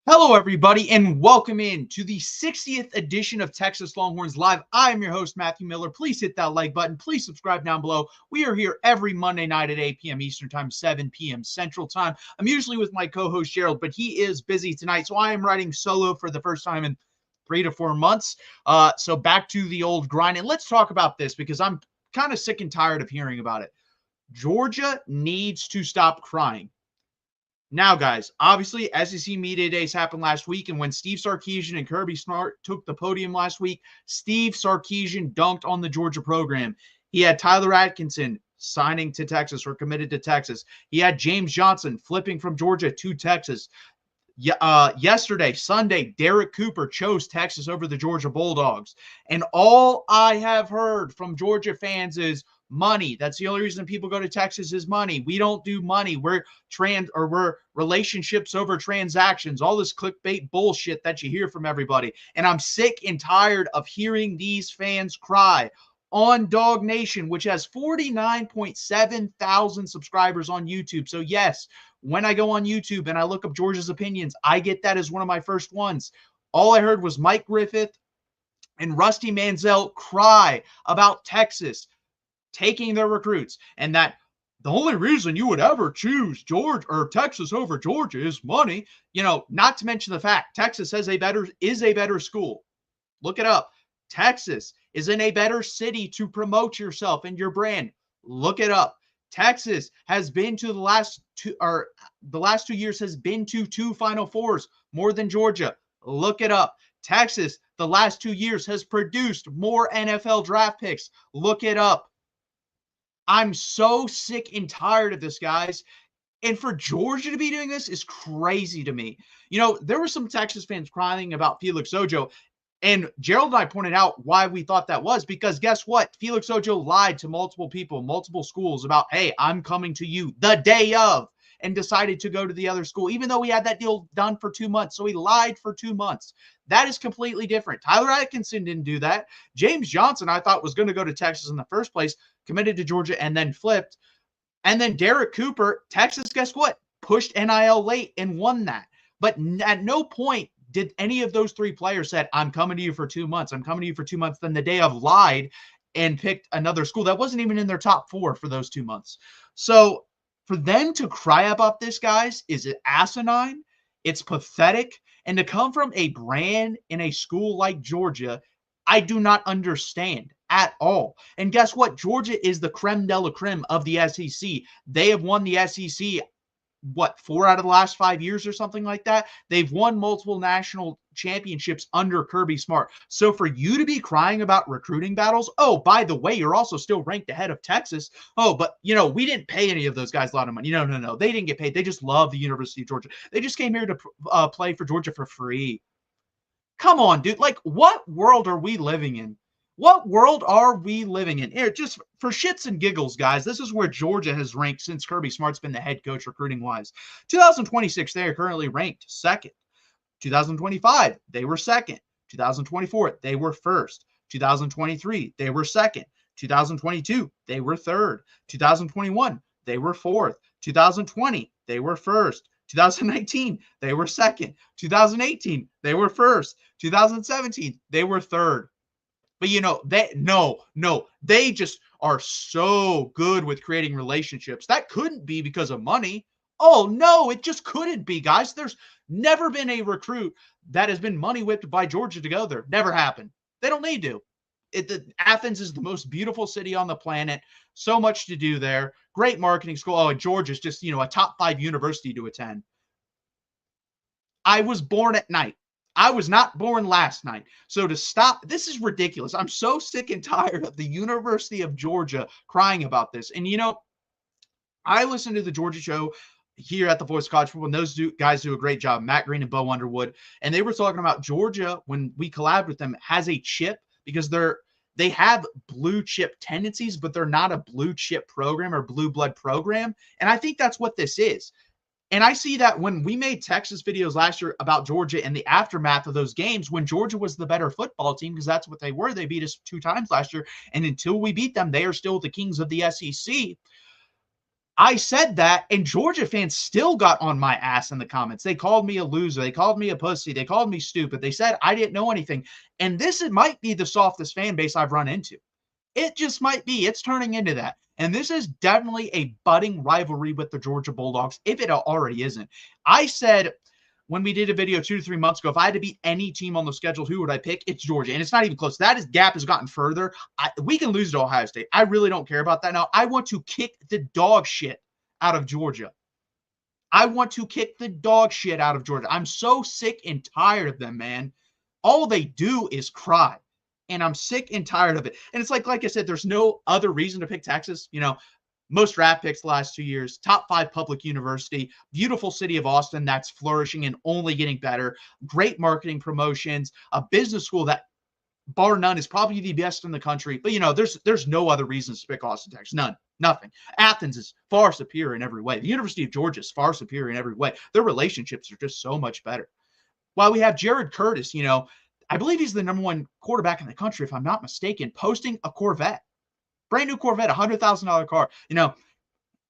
Hello, everybody, and welcome in to the 60th edition of Texas Longhorns Live. I am your host, Matthew Miller. Please hit that like button. Please subscribe down below. We are here every Monday night at 8 p.m. Eastern Time, 7 p.m. Central Time. I'm usually with my co-host, Gerald, but he is busy tonight, so I am writing solo for the first time in 3 to 4 months. So back to the old grind, and let's talk about this because I'm kind of sick and tired of hearing about it. Georgia needs to stop crying. Now, guys, obviously, SEC Media Days happened last week, and when Steve Sarkisian and Kirby Smart took the podium last week, Steve Sarkisian dunked on the Georgia program. He had Tyler Atkinson signing to Texas or committed to Texas. He had James Johnson flipping from Georgia to Texas. Yesterday, Sunday, Derek Cooper chose Texas over the Georgia Bulldogs. And all I have heard from Georgia fans is money. That's the only reason people go to Texas is money. We don't do money. We're relationships over transactions, all this clickbait bullshit that you hear from everybody. And I'm sick and tired of hearing these fans cry. On Dog Nation, which has 49.7 thousand subscribers on YouTube. So yes, when I go on YouTube and I look up Georgia's opinions, I get that as one of my first ones. All I heard was Mike Griffith and Rusty Manziel cry about Texas taking their recruits, and that the only reason you would ever choose Georgia or Texas over Georgia is money. You know, not to mention the fact Texas is a better school. Look it up. Texas is in a better city to promote yourself and your brand. Look it up. Texas has been to the last 2 years has been to 2 Final Fours more than Georgia. Look it up. Texas, the last 2 years, has produced more NFL draft picks. Look it up. I'm so sick and tired of this, guys. And for Georgia to be doing this is crazy to me. You know, there were some Texas fans crying about Felix Ojo. And Gerald and I pointed out why we thought that was because guess what? Felix Ojo lied to multiple people, multiple schools about, hey, I'm coming to you the day of, and decided to go to the other school, even though he had that deal done for 2 months. So he lied for 2 months. That is completely different. Tyler Atkinson didn't do that. James Johnson, I thought, was going to go to Texas in the first place, committed to Georgia, and then flipped. And then Derek Cooper, Texas, guess what? Pushed NIL late and won that. But at no point did any of those 3 players said, I'm coming to you for 2 months. I'm coming to you for 2 months. Then the day of lied and picked another school that wasn't even in their top 4 for those 2 months. So for them to cry about this, guys, is asinine. It's pathetic. And to come from a brand in a school like Georgia, I do not understand at all. And guess what? Georgia is the creme de la creme of the SEC. They have won the SEC 4 out of the last 5 years or something like that. They've won multiple national championships under Kirby Smart. So for you to be crying about recruiting battles, oh, by the way, you're also still ranked ahead of Texas. Oh, but, you know, we didn't pay any of those guys a lot of money. No. They didn't get paid. They just love the University of Georgia. They just came here to play for Georgia for free. Come on, dude. Like, what world are we living in? What world are we living in? Here, just for shits and giggles, guys, this is where Georgia has ranked since Kirby Smart's been the head coach recruiting-wise. 2026, they are currently ranked second. 2025, they were second. 2024, they were first. 2023, they were second. 2022, they were third. 2021, they were fourth. 2020, they were first. 2019, they were second. 2018, they were first. 2017, they were third. But, you know, they just are so good with creating relationships. That couldn't be because of money. Oh, no, it just couldn't be, guys. There's never been a recruit that has been money whipped by Georgia to go there. Never happened. They don't need to. Athens is the most beautiful city on the planet. So much to do there. Great marketing school. Oh, and Georgia's just, you know, a top 5 university to attend. I was born at night. I was not born last night. So to stop, this is ridiculous. I'm so sick and tired of the University of Georgia crying about this. And, you know, I listen to the Georgia show here at the Voice of College Football, and those guys do a great job, Matt Green and Bo Underwood. And they were talking about Georgia, when we collabed with them, has a chip because they have blue chip tendencies, but they're not a blue chip program or blue blood program. And I think that's what this is. And I see that when we made Texas videos last year about Georgia and the aftermath of those games, when Georgia was the better football team, because that's what they were. They beat us 2 times last year. And until we beat them, they are still the kings of the SEC. I said that, and Georgia fans still got on my ass in the comments. They called me a loser. They called me a pussy. They called me stupid. They said I didn't know anything. And this might be the softest fan base I've run into. It just might be. It's turning into that. And this is definitely a budding rivalry with the Georgia Bulldogs, if it already isn't. I said when we did a video 2 to 3 months ago, if I had to beat any team on the schedule, who would I pick? It's Georgia. And it's not even close. Gap has gotten further. We can lose to Ohio State. I really don't care about that now. I want to kick the dog shit out of Georgia. I want to kick the dog shit out of Georgia. I'm so sick and tired of them, man. All they do is cry. And I'm sick and tired of it. And it's like I said, there's no other reason to pick Texas. You know, most draft picks the last 2 years, top 5 public university, beautiful city of Austin that's flourishing and only getting better, great marketing promotions, a business school that, bar none, is probably the best in the country. But, you know, there's no other reasons to pick Austin, Texas. None. Nothing. Athens is far superior in every way. The University of Georgia is far superior in every way. Their relationships are just so much better. While we have Jared Curtis, you know, I believe he's the #1 quarterback in the country, if I'm not mistaken, posting a Corvette. Brand new Corvette, $100,000 car. You know,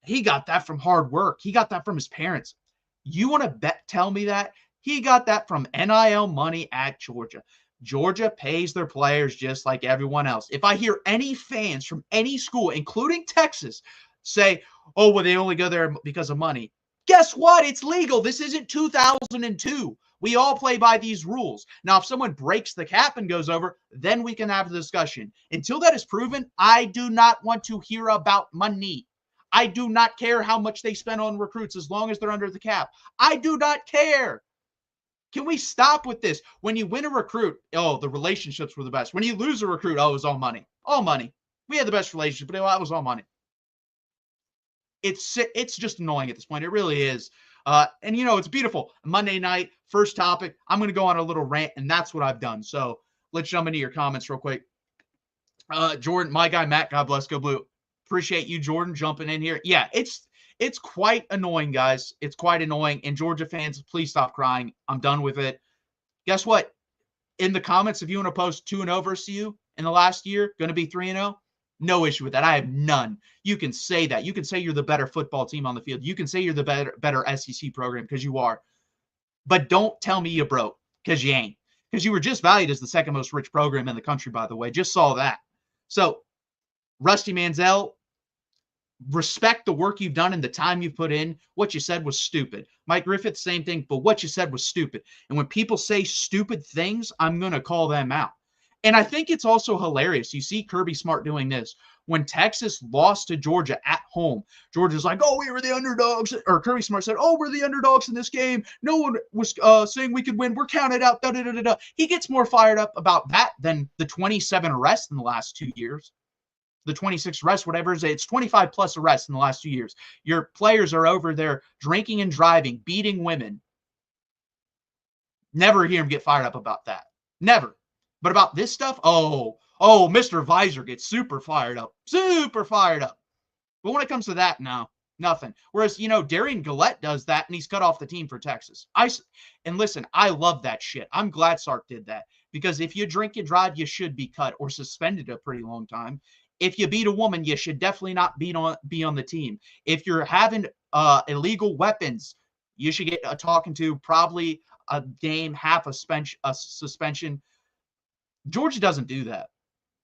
he got that from hard work. He got that from his parents. You want to tell me that? He got that from NIL money at Georgia. Georgia pays their players just like everyone else. If I hear any fans from any school, including Texas, say, oh, well, they only go there because of money. Guess what? It's legal. This isn't 2002. We all play by these rules. Now, if someone breaks the cap and goes over, then we can have the discussion. Until that is proven, I do not want to hear about money. I do not care how much they spend on recruits as long as they're under the cap. I do not care. Can we stop with this? When you win a recruit, oh, the relationships were the best. When you lose a recruit, oh, it was all money. All money. We had the best relationship, but it was all money. It's just annoying at this point. It really is. And, you know, it's beautiful. Monday night, first topic. I'm going to go on a little rant, and that's what I've done. So let's jump into your comments real quick. Jordan, my guy, Matt, God bless, go blue. Appreciate you, Jordan, jumping in here. Yeah, it's quite annoying, guys. It's quite annoying. And Georgia fans, please stop crying. I'm done with it. Guess what? In the comments, if you want to post 2-0 versus you in the last year, going to be 3-0, no issue with that. I have none. You can say that. You can say you're the better football team on the field. You can say you're the better SEC program because you are. But don't tell me you broke because you ain't. Because you were just valued as the second most rich program in the country, by the way. Just saw that. So, Rusty Manziel, respect the work you've done and the time you've put in. What you said was stupid. Mike Griffith, same thing, but what you said was stupid. And when people say stupid things, I'm going to call them out. And I think it's also hilarious. You see Kirby Smart doing this. When Texas lost to Georgia at home, Georgia's like, oh, we were the underdogs. Or Kirby Smart said, oh, we're the underdogs in this game. No one was saying we could win. We're counted out. Da, da, da, da, da. He gets more fired up about that than the 27 arrests in the last 2 years. The 26 arrests, whatever it is, it's 25 plus arrests in the last 2 years. Your players are over there drinking and driving, beating women. Never hear him get fired up about that. Never. But about this stuff, oh, Mr. Visor gets super fired up. Super fired up. But when it comes to that, no, nothing. Whereas, you know, Darian Gillette does that, and he's cut off the team for Texas. And listen, I love that shit. I'm glad Sark did that. Because if you drink and drive, you should be cut or suspended a pretty long time. If you beat a woman, you should definitely not be on the team. If you're having illegal weapons, you should get a talking to, probably a game, half a suspension. Georgia doesn't do that.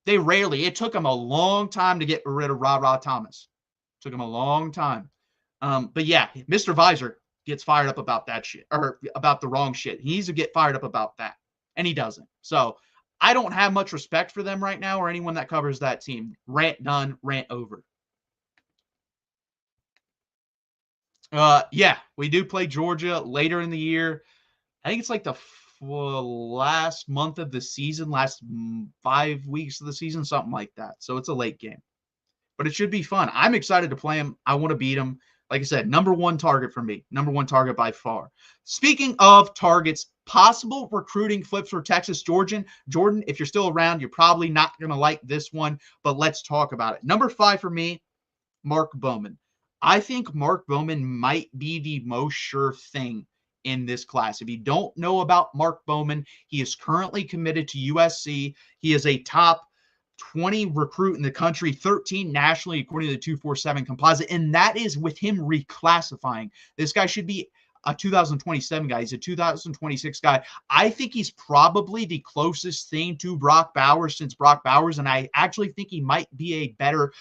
They rarely. It took them a long time to get rid of Ra Thomas. It took them a long time. But yeah, Mr. Visor gets fired up about that shit, or about the wrong shit. He needs to get fired up about that, and he doesn't. So I don't have much respect for them right now, or anyone that covers that team. Rant done, rant over. Yeah, we do play Georgia later in the year. I think it's like the last month of the season, last 5 weeks of the season, something like that. So it's a late game. But it should be fun. I'm excited to play him. I want to beat him. Like I said, #1 target for me. #1 target by far. Speaking of targets, possible recruiting flips for Texas. Jordan, if you're still around, you're probably not going to like this one, but let's talk about it. #5 for me, Mark Bowman. I think Mark Bowman might be the most sure thing in this class. If you don't know about Mark Bowman, he is currently committed to USC. He is a top 20 recruit in the country, 13 nationally, according to the 247 composite. And that is with him reclassifying. This guy should be a 2027 guy. He's a 2026 guy. I think he's probably the closest thing to Brock Bowers since Brock Bowers. And I actually think he might be a better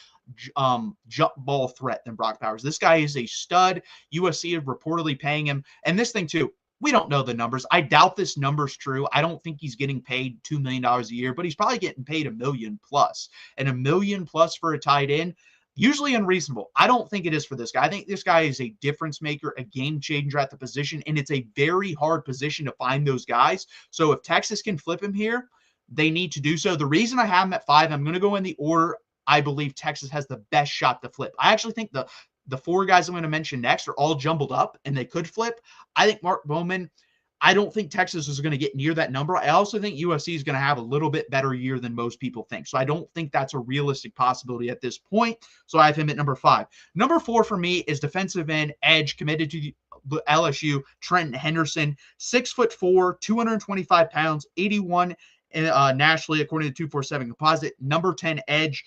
jump ball threat than Brock Bowers. This guy is a stud. USC is reportedly paying him. And this thing too, we don't know the numbers. I doubt this number's true. I don't think he's getting paid $2 million a year, but he's probably getting paid $1 million plus. And $1 million plus for a tight end, usually unreasonable. I don't think it is for this guy. I think this guy is a difference maker, a game changer at the position, and it's a very hard position to find those guys. So if Texas can flip him here, they need to do so. The reason I have him at 5, I'm going to go in the order I believe Texas has the best shot to flip. I actually think the 4 guys I'm going to mention next are all jumbled up and they could flip. I think Mark Bowman, I don't think Texas is going to get near that number. I also think USC is going to have a little bit better year than most people think. So I don't think that's a realistic possibility at this point. So I have him at number 5. Number 4 for me is defensive end edge committed to LSU, Trenton Henderson, 6'4", 225 pounds, 81 nationally, according to 247 composite, number 10 edge.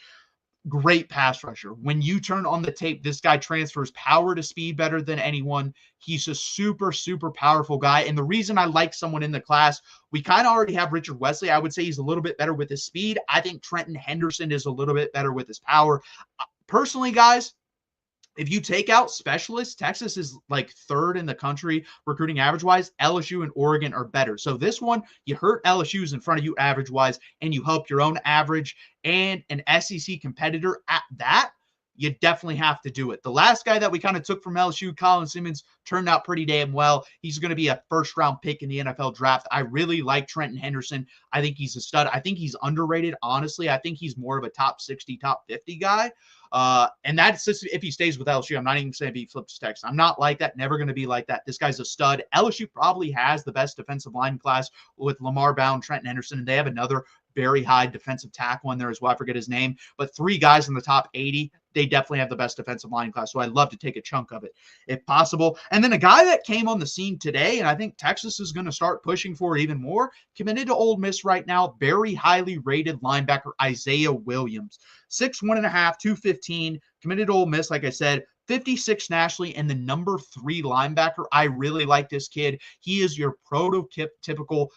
Great pass rusher. When you turn on the tape, this guy transfers power to speed better than anyone. He's a super, super powerful guy. And the reason I like someone in the class, we kind of already have Richard Wesley. I would say he's a little bit better with his speed. I think Trenton Henderson is a little bit better with his power. Personally, guys, if you take out specialists, Texas is like 3rd in the country recruiting average-wise. LSU and Oregon are better. So this one, you hurt LSU's in front of you average-wise, and you help your own average and an SEC competitor at that. You definitely have to do it. The last guy that we kind of took from LSU, Colin Simmons, turned out pretty damn well. He's going to be a first-round pick in the NFL draft. I really like Trenton Henderson. I think he's a stud. I think he's underrated, honestly. I think he's more of a top 60, top 50 guy. And that's just if he stays with LSU. I'm not even saying if he flips to Texas. I'm not like that. Never going to be like that. This guy's a stud. LSU probably has the best defensive line class with Lamar Bound, Trenton Henderson, and they have another very high defensive tackle in there as well. I forget his name, but 3 guys in the top 80. They definitely have the best defensive line class. So I'd love to take a chunk of it if possible. And then a guy that came on the scene today, and I think Texas is going to start pushing for it even more, committed to Ole Miss right now, very highly rated linebacker Isaiah Williams. 6'1.5", 215, committed to Ole Miss, like I said, 56 nationally, and the number 3 linebacker. I really like this kid. He is your prototypical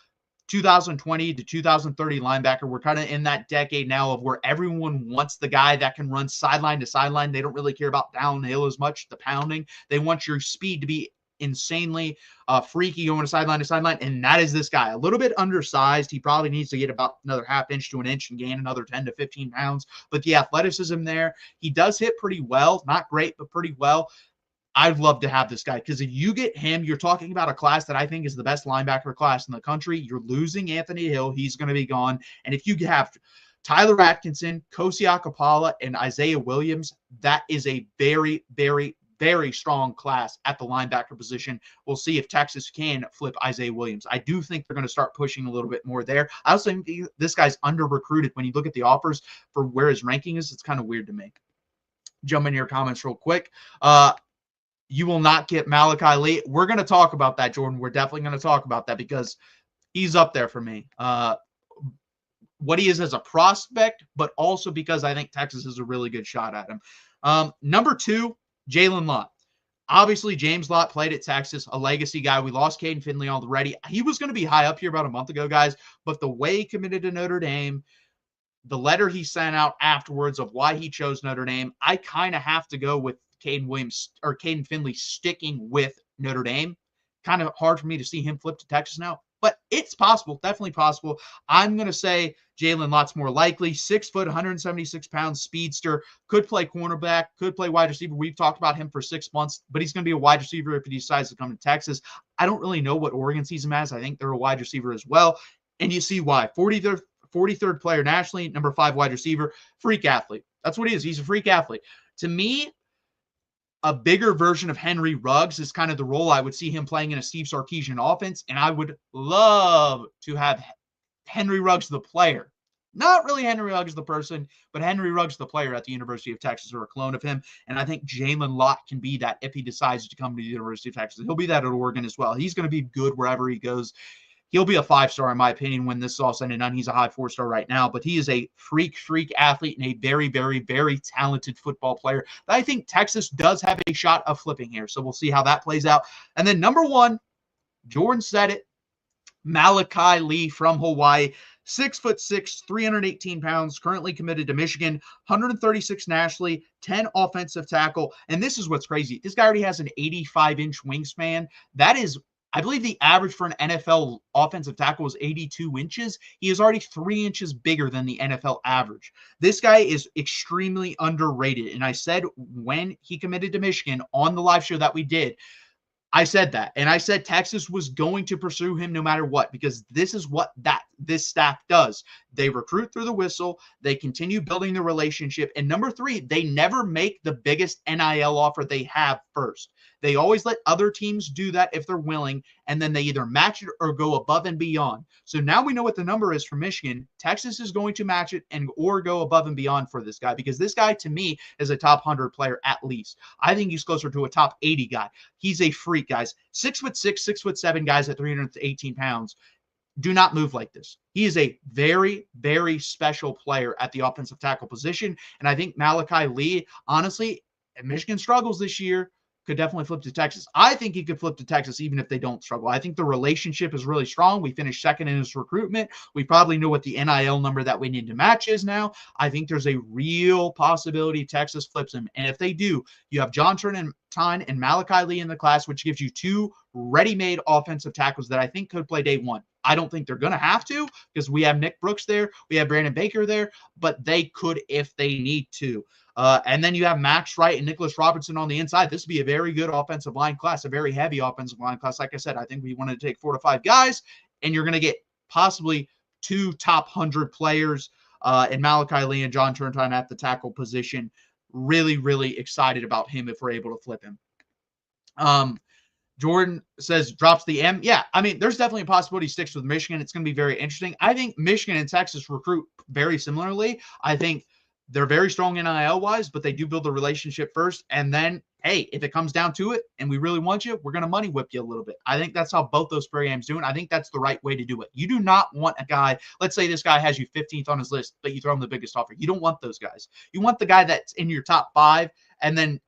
2020 to 2030 linebacker. We're kind of in that decade now of where everyone wants the guy that can run sideline to sideline. They don't really care about downhill as much, the pounding. They want your speed to be insanely freaky going to sideline, and that is this guy. A little bit undersized. He probably needs to get about another half inch to an inch and gain another 10 to 15 pounds. But the athleticism there, he does hit pretty well. Not great, but pretty well. I'd love to have this guy because if you get him, you're talking about a class that I think is the best linebacker class in the country. You're losing Anthony Hill. He's going to be gone. And if you have Tyler Atkinson, Kosi Akapala, and Isaiah Williams, that is a very, very, very strong class at the linebacker position. We'll see if Texas can flip Isaiah Williams. I do think they're going to start pushing a little bit more there. I also think this guy's under-recruited. When you look at the offers for where his ranking is, it's kind of weird to me. Jump in your comments real quick. You will not get Malachi Lee. We're going to talk about that, Jordan. We're definitely going to talk about that because he's up there for me. What he is as a prospect, but also because I think Texas is a really good shot at him. Number 2, Jalen Lott. Obviously, James Lott played at Texas, a legacy guy. We lost Caden Finley already. He was going to be high up here about a month ago, guys, but the way he committed to Notre Dame, the letter he sent out afterwards of why he chose Notre Dame, I kind of have to go with Caden Finley sticking with Notre Dame. Kind of hard for me to see him flip to Texas now, but it's possible, definitely possible. I'm going to say Jalen Lott's more likely. 6 foot, 176 pounds, speedster, could play cornerback, could play wide receiver. We've talked about him for 6 months, but he's going to be a wide receiver if he decides to come to Texas. I don't really know what Oregon sees him as. I think they're a wide receiver as well, and you see why. 43rd player nationally, number 5 wide receiver, freak athlete. That's what he is. He's a freak athlete. To me, a bigger version of Henry Ruggs is kind of the role I would see him playing in a Steve Sarkisian offense, and I would love to have Henry Ruggs the player. Not really Henry Ruggs the person, but Henry Ruggs the player at the University of Texas or a clone of him, and I think Jalen Lott can be that if he decides to come to the University of Texas. He'll be that at Oregon as well. He's going to be good wherever he goes. He'll be a 5-star in my opinion when this is all said and done. He's a high 4-star right now, but he is a freak athlete and a very, very, very talented football player that I think Texas does have a shot of flipping here. So we'll see how that plays out. And then number 1, Jordan said it, Malachi Lee from Hawaii. 6'6", 318 pounds, currently committed to Michigan, 136 nationally, 10 offensive tackle. And this is what's crazy. This guy already has an 85-inch wingspan. That is, I believe the average for an NFL offensive tackle is 82 inches. He is already 3 inches bigger than the NFL average. This guy is extremely underrated. And I said when he committed to Michigan on the live show that we did, I said that, and I said Texas was going to pursue him no matter what, because this is what this staff does. They recruit through the whistle. They continue building the relationship. And number 3, they never make the biggest NIL offer they have first. They always let other teams do that if they're willing, and then they either match it or go above and beyond. So now we know what the number is for Michigan. Texas is going to match it or go above and beyond for this guy, because this guy, to me, is a top 100 player at least. I think he's closer to a top 80 guy. He's a freak, guys. 6'6", 6'7" guys at 318 pounds do not move like this. He is a very, very special player at the offensive tackle position. And I think Malachi Lee, honestly, if Michigan struggles this year, could definitely flip to Texas. I think he could flip to Texas even if they don't struggle. I think the relationship is really strong. We finished second in his recruitment. We probably know what the NIL number that we need to match is now. I think there's a real possibility Texas flips him. And if they do, you have John Turntine and Malachi Lee in the class, which gives you 2 ready-made offensive tackles that I think could play day 1. I don't think they're going to have to, because we have Nick Brooks there. We have Brandon Baker there, but they could if they need to. And then you have Max Wright and Nicholas Robertson on the inside. This would be a very good offensive line class, a very heavy offensive line class. Like I said, I think we wanted to take 4 to 5 guys, and you're going to get possibly 2 top 100 players in Malachi Lee and John Turntine at the tackle position. Really, really excited about him if we're able to flip him. Jordan says drops the M. Yeah, I mean, there's definitely a possibility he sticks with Michigan. It's going to be very interesting. I think Michigan and Texas recruit very similarly. I think they're very strong NIL-wise, but they do build a relationship first. And then, hey, if it comes down to it and we really want you, we're going to money whip you a little bit. I think that's how both those programs do it. I think that's the right way to do it. You do not want a guy, let's say this guy has you 15th on his list, but you throw him the biggest offer. You don't want those guys. You want the guy that's in your top 5 and then,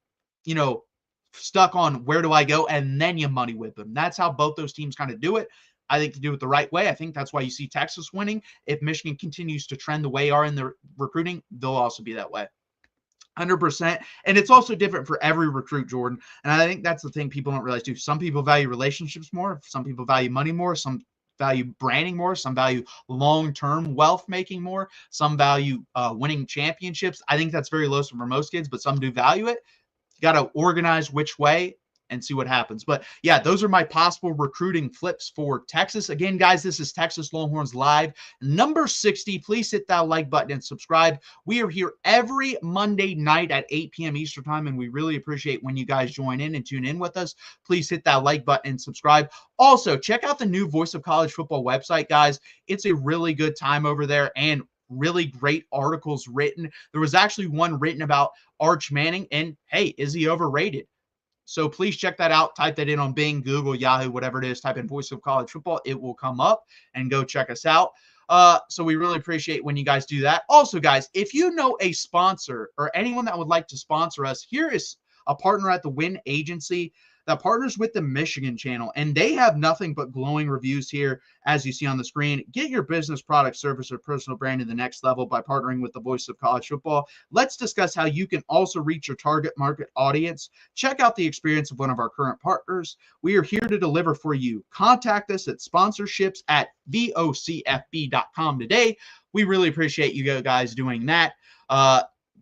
stuck on where do I go, and then you money whip him. That's how both those teams kind of do it. I think to do it the right way. I think that's why you see Texas winning. If Michigan continues to trend the way they are in the recruiting, they'll also be that way. 100%. And it's also different for every recruit, Jordan. And I think that's the thing people don't realize too. Some people value relationships more. Some people value money more. Some value branding more. Some value long-term wealth making more. Some value winning championships. I think that's very low for most kids, but some do value it. You got to organize which way and see what happens. But yeah, those are my possible recruiting flips for Texas. Again, guys, this is Texas Longhorns Live, number 60. Please hit that like button and subscribe. We are here every Monday night at 8 p.m. Eastern time, and we really appreciate when you guys join in and tune in with us. Please hit that like button and subscribe. Also, check out the new Voice of College Football website, guys. It's a really good time over there, and really great articles written. There was actually one written about Arch Manning, and hey, is he overrated? So please check that out. Type that in on Bing, Google, Yahoo, whatever it is. Type in Voice of College Football. It will come up, and go check us out. So we really appreciate when you guys do that. Also, guys, if you know a sponsor or anyone that would like to sponsor us, here is a partner at the Win Agency that partners with the Michigan channel, and they have nothing but glowing reviews here, as you see on the screen. Get your business, product, service, or personal brand to the next level by partnering with the Voice of College Football. Let's discuss how you can also reach your target market audience. Check out the experience of one of our current partners. We are here to deliver for you. Contact us at sponsorships@vocfb.com today. We really appreciate you guys doing that.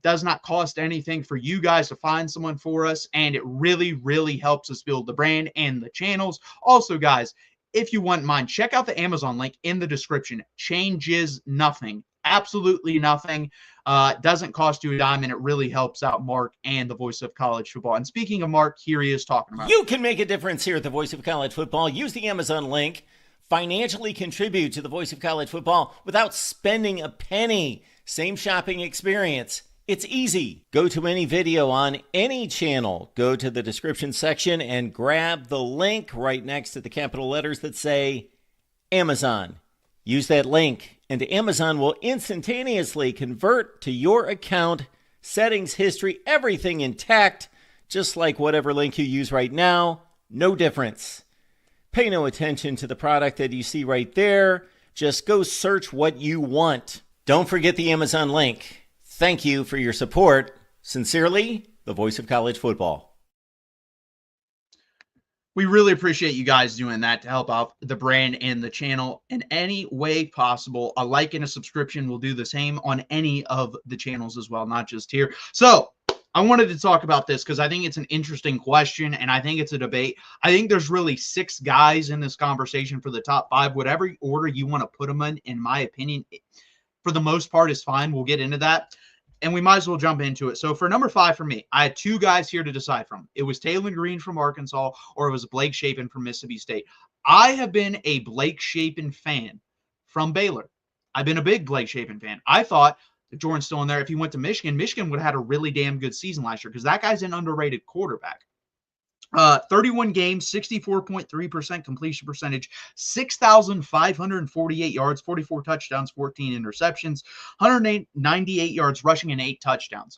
Does not cost anything for you guys to find someone for us, and it really, really helps us build the brand and the channels. Also, guys, if you wouldn't mind, check out the Amazon link in the description. Changes nothing, absolutely nothing. Doesn't cost you a dime, and it really helps out Mark and the Voice of College Football. And speaking of Mark, here he is talking about You can make a difference here at the Voice of College Football. Use the Amazon link. Financially contribute to the Voice of College Football without spending a penny. Same shopping experience. It's easy. Go to any video on any channel. Go to the description section and grab the link right next to the capital letters that say Amazon. Use that link, and Amazon will instantaneously convert to your account, settings, history, everything intact, just like whatever link you use right now. No difference. Pay no attention to the product that you see right there. Just go search what you want. Don't forget the Amazon link. Thank you for your support. Sincerely, the voice of college football. We really appreciate you guys doing that to help out the brand and the channel in any way possible. A like and a subscription will do the same on any of the channels as well, not just here. So I wanted to talk about this because I think it's an interesting question, and I think it's a debate. I think there's really 6 guys in this conversation for the top 5. Whatever order you want to put them in my opinion, for the most part, is fine. We'll get into that, and we might as well jump into it. So for number 5 for me, I had 2 guys here to decide from. It was Taylor Green from Arkansas, or it was Blake Shapen from Mississippi State. I have been a Blake Shapen fan from Baylor. I've been a big Blake Shapen fan. I thought, if Jordan's still in there, if he went to Michigan, Michigan would have had a really damn good season last year because that guy's an underrated quarterback. 31 games, 64.3% completion percentage, 6,548 yards, 44 touchdowns, 14 interceptions, 198 yards rushing, and 8 touchdowns.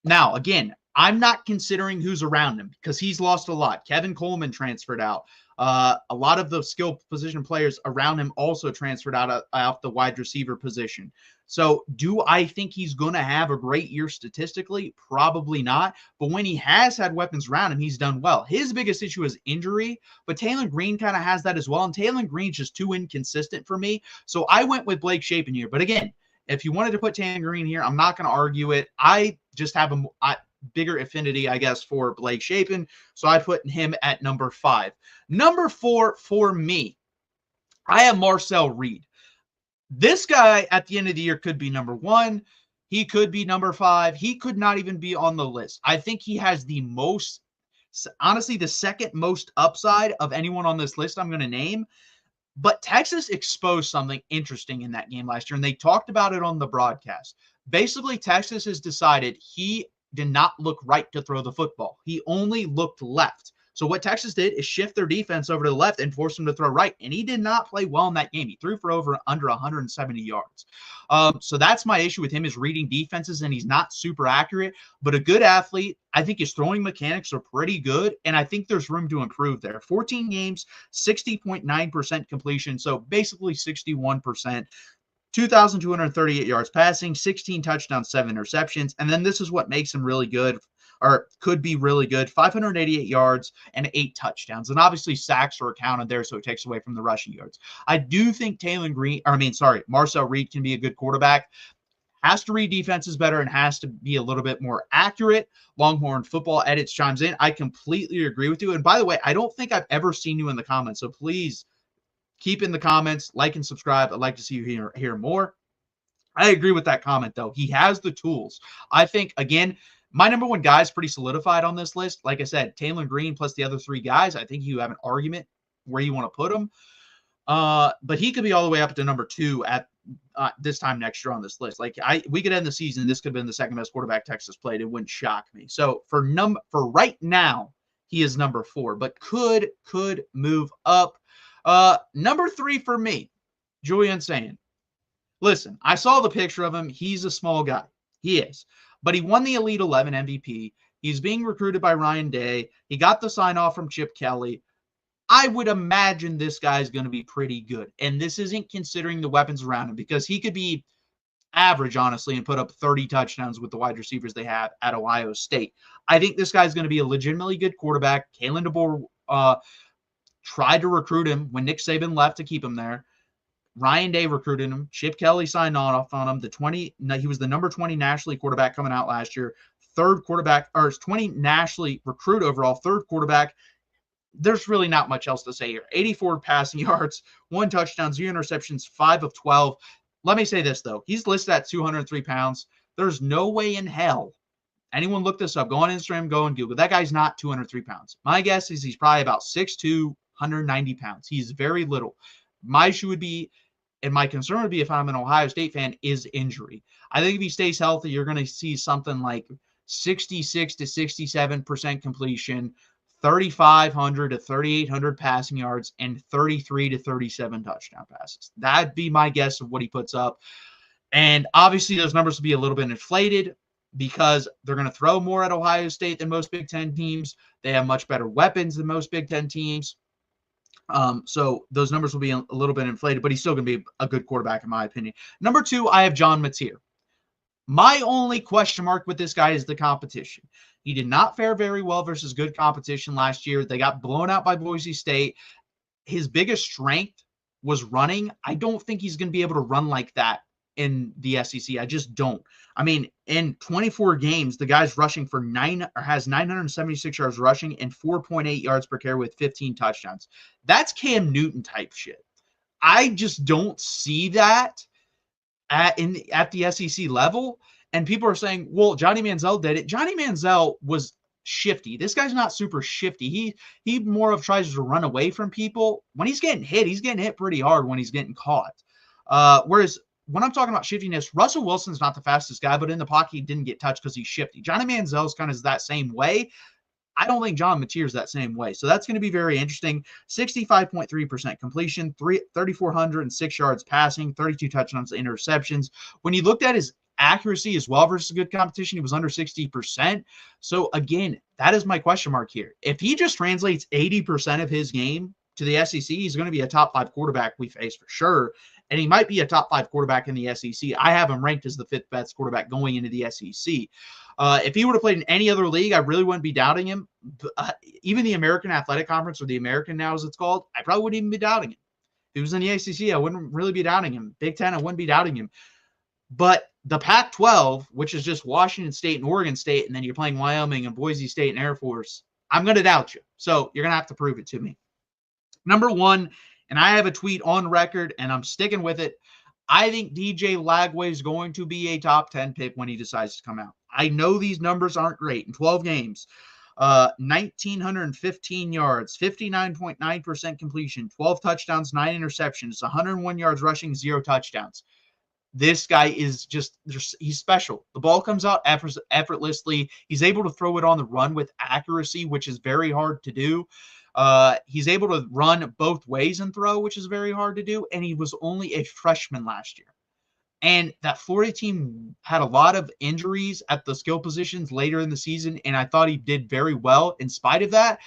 Now, again, I'm not considering who's around him because he's lost a lot. Kevin Coleman transferred out. A lot of the skill position players around him also transferred out the wide receiver position. So do I think he's going to have a great year statistically? Probably not. But when he has had weapons around him, he's done well. His biggest issue is injury, but Taylor Green kind of has that as well. And Taylor Green's just too inconsistent for me. So I went with Blake Shapen here. But again, if you wanted to put Taylor Green here, I'm not going to argue it. I just have a bigger affinity, I guess, for Blake Shapen. So I put him at number 5. Number 4 for me, I have Marcel Reed. This guy at the end of the year could be number 1. He could be number 5. He could not even be on the list. I think he has the most, honestly, the second most upside of anyone on this list I'm going to name. But Texas exposed something interesting in that game last year, and they talked about it on the broadcast. Basically, Texas has decided he did not look right to throw the football. He only looked left. So what Texas did is shift their defense over to the left and force him to throw right. And he did not play well in that game. He threw for under 170 yards. So that's my issue with him, is reading defenses, and he's not super accurate, but a good athlete. I think his throwing mechanics are pretty good, and I think there's room to improve there. 14 games, 60.9% completion, so basically 61%. 2,238 yards passing, 16 touchdowns, 7 interceptions. And then this is what makes him really good, or could be really good: 588 yards and 8 touchdowns. And obviously sacks are accounted there, so it takes away from the rushing yards. I do think Marcel Reed can be a good quarterback. Has to read defenses better and has to be a little bit more accurate. Longhorn Football Edits chimes in. I completely agree with you. And by the way, I don't think I've ever seen you in the comments, so please keep in the comments, like and subscribe. I'd like to see you hear more. I agree with that comment, though. He has the tools. I think, again, my number 1 guy is pretty solidified on this list. Like I said, Taylor Green plus the other 3 guys. I think you have an argument where you want to put him. But he could be all the way up to number 2 at this time next year on this list. We could end the season, this could have been the second best quarterback Texas played. It wouldn't shock me. So for right now, he is number 4, but could move up. Number 3 for me, Julian Sayin. Listen, I saw the picture of him. He's a small guy. He is. But he won the Elite 11 MVP. He's being recruited by Ryan Day. He got the sign-off from Chip Kelly. I would imagine this guy is going to be pretty good. And this isn't considering the weapons around him, because he could be average, honestly, and put up 30 touchdowns with the wide receivers they have at Ohio State. I think this guy's going to be a legitimately good quarterback. Kalen DeBoer tried to recruit him when Nick Saban left to keep him there. Ryan Day recruited him. Chip Kelly signed off on him. He was the number 20 nationally quarterback coming out last year. 20 nationally recruit overall, 3rd quarterback. There's really not much else to say here. 84 passing yards, 1 touchdown, 0 interceptions, 5 of 12. Let me say this, though. He's listed at 203 pounds. There's no way in hell. Anyone look this up. Go on Instagram, go on Google. That guy's not 203 pounds. My guess is he's probably about 6'2", 190 pounds. He's very little. My issue would be, and my concern would be, if I'm an Ohio State fan, is injury. I think if he stays healthy, you're going to see something like 66 to 67% completion, 3,500 to 3,800 passing yards, and 33 to 37 touchdown passes. That'd be my guess of what he puts up. And obviously, those numbers will be a little bit inflated because they're going to throw more at Ohio State than most Big Ten teams. They have much better weapons than most Big Ten teams. So those numbers will be a little bit inflated, but he's still going to be a good quarterback, in my opinion. Number 2, I have John Mateer. My only question mark with this guy is the competition. He did not fare very well versus good competition last year. They got blown out by Boise State. His biggest strength was running. I don't think he's going to be able to run like that in the SEC. I just don't. I mean, in 24 games, the guy's rushing for has 976 yards rushing and 4.8 yards per carry with 15 touchdowns. That's Cam Newton type shit. I just don't see that at the SEC level. And people are saying, well, Johnny Manziel did it. Johnny Manziel was shifty. This guy's not super shifty. He more of tries to run away from people. When he's getting hit pretty hard when he's getting caught. Whereas when I'm talking about shiftiness, Russell Wilson's not the fastest guy, but in the pocket, he didn't get touched because he's shifty. Johnny Manziel's kind of that same way. I don't think John Mateer's that same way. So that's going to be very interesting. 65.3% completion, 3,406 yards passing, 32 touchdowns, interceptions. When you looked at his accuracy as well versus good competition, he was under 60%. So again, that is my question mark here. If he just translates 80% of his game to the SEC, he's going to be a top 5 quarterback we face for sure. And he might be a top 5 quarterback in the SEC. I have him ranked as the 5th best quarterback going into the SEC. If he would have played in any other league, I really wouldn't be doubting him. Even the American Athletic Conference, or the American now as it's called, I probably wouldn't even be doubting him. If he was in the ACC, I wouldn't really be doubting him. Big Ten, I wouldn't be doubting him. But the Pac-12, which is just Washington State and Oregon State, and then you're playing Wyoming and Boise State and Air Force, I'm going to doubt you. So you're going to have to prove it to me. Number 1, and I have a tweet on record, and I'm sticking with it. I think DJ Lagway is going to be a top 10 pick when he decides to come out. I know these numbers aren't great. In 12 games, 1,915 yards, 59.9% completion, 12 touchdowns, 9 interceptions, 101 yards rushing, 0 touchdowns. This guy is he's special. The ball comes out effortlessly. He's able to throw it on the run with accuracy, which is very hard to do. He's able to run both ways and throw, which is very hard to do. And he was only a freshman last year. And that Florida team had a lot of injuries at the skill positions later in the season. And I thought he did very well in spite of that.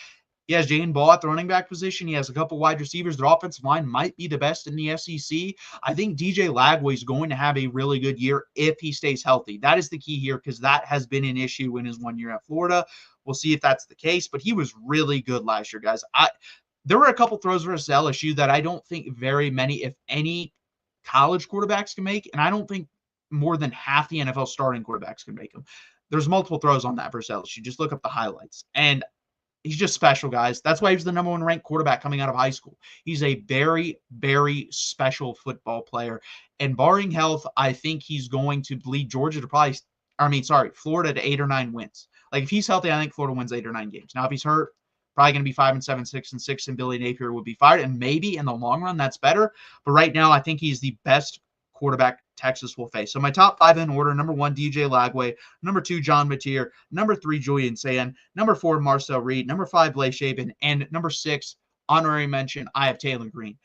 He has Jayden Ball at the running back position. He has a couple wide receivers. Their offensive line might be the best in the SEC. I think DJ Lagway is going to have a really good year if he stays healthy. That is the key here because that has been an issue in his 1 year at Florida. We'll see if that's the case, but he was really good last year, guys. There were a couple throws versus LSU that I don't think very many, if any, college quarterbacks can make, and I don't think more than half the NFL starting quarterbacks can make them. There's multiple throws on that versus LSU. Just look up the highlights. And he's just special, guys. That's why he was the number 1 ranked quarterback coming out of high school. He's a very, very special football player. And barring health, I think he's going to lead Florida to 8 or 9 wins. Like, if he's healthy, I think Florida wins 8 or 9 games. Now, if he's hurt, probably going to be 5-7, 6-6, and Billy Napier would be fired. And maybe in the long run, that's better. But right now, I think he's the best quarterback Texas will face. So my top 5 in order: number 1, DJ Lagway; number 2, John Mateer; number 3, Julian Sayin; number 4, Marcel Reed; number 5, Blake Shapen; and number 6, honorary mention, I have Taylor Green.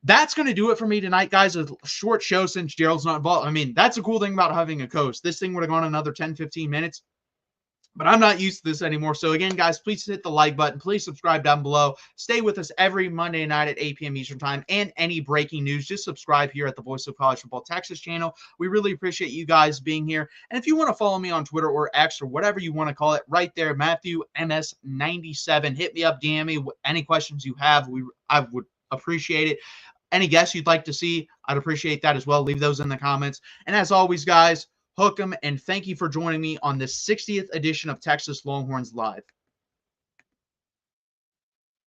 That's going to do it for me tonight, guys. A short show since Gerald's not involved. I mean, that's a cool thing about having a coach. This thing would have gone another 10, 15 minutes. But I'm not used to this anymore. So again, guys, please hit the like button. Please subscribe down below. Stay with us every Monday night at 8 p.m. Eastern Time. And any breaking news, just subscribe here at the Voice of College Football Texas channel. We really appreciate you guys being here. And if you want to follow me on Twitter or X or whatever you want to call it, right there, Matthew MS97. Hit me up, DM me any questions you have. I would appreciate it. Any guests you'd like to see, I'd appreciate that as well. Leave those in the comments. And as always, guys, hook 'em, and thank you for joining me on this 60th edition of Texas Longhorns Live.